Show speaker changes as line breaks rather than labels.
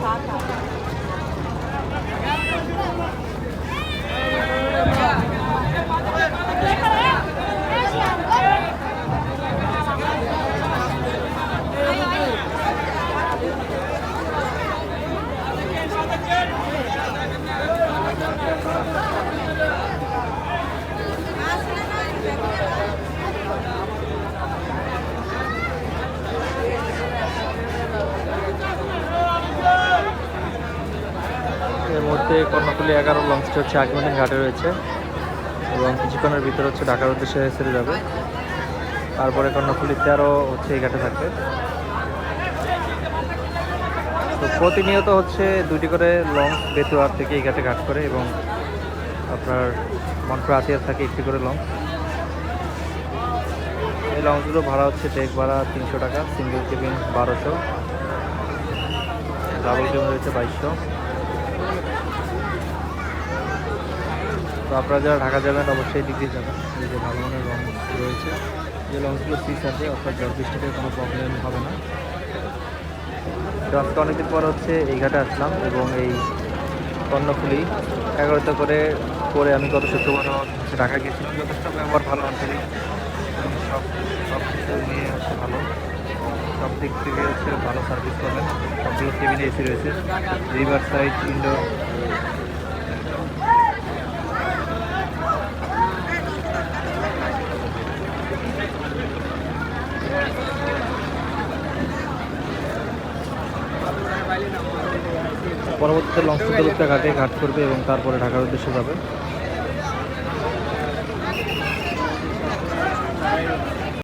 এই মুহূর্তে কর্ণফুলী 11 লঞ্চটি হচ্ছে আগমনী ঘাটে রয়েছে এবং কিছুক্ষণের ভিতরে হচ্ছে ঢাকার উদ্দেশ্যে ছেড়ে যাবে। তারপরে কর্ণফুলী 13 হচ্ছে এই ঘাটে থাকবে। তো প্রতিনিয়ত হচ্ছে 2টি করে লঞ্চ বেতুয়ার থেকে এই ঘাটে ঘাট করে এবং আপনার মনপুরা আতিয়ার থাকে 1টি করে লঞ্চ। এই লঞ্চগুলো ভাড়া হচ্ছে ডেক ভাড়া 300 টাকা, সিঙ্গেল কেবিন 1200, ডাবল কেবিন রয়েছে 2200। তো আপনারা যারা ঢাকা যাবেন অবশ্যই দিক দিয়ে যাবেন। এই যে ভালো মানের লঞ্চ রয়েছে, যে লঞ্চগুলো সিস আছে অর্থাৎ ঝড় বৃষ্টিতে কোনো প্রবলেম হবে না। তো আজকে অনেকদিন পর হচ্ছে এই ঘাটে আসলাম এবং এই কর্ণফুলী 11তে করে আমি গত শুক্রবার হচ্ছে ঢাকা গেছি। যথেষ্ট ব্যবহার ভালো, আন্তরিক, সব কিছু নিয়ে হচ্ছে ভালো, সব দিক থেকে হচ্ছে ভালো সার্ভিস পাবেন। সবগুলো কেবিনে এসি রয়েছে, রিভার সাইড উইন্ডো। পরবর্তীতে লঞ্চ ঘাটে ঘাট করবে এবং তারপরে ঢাকার উদ্দেশ্যে যাবে।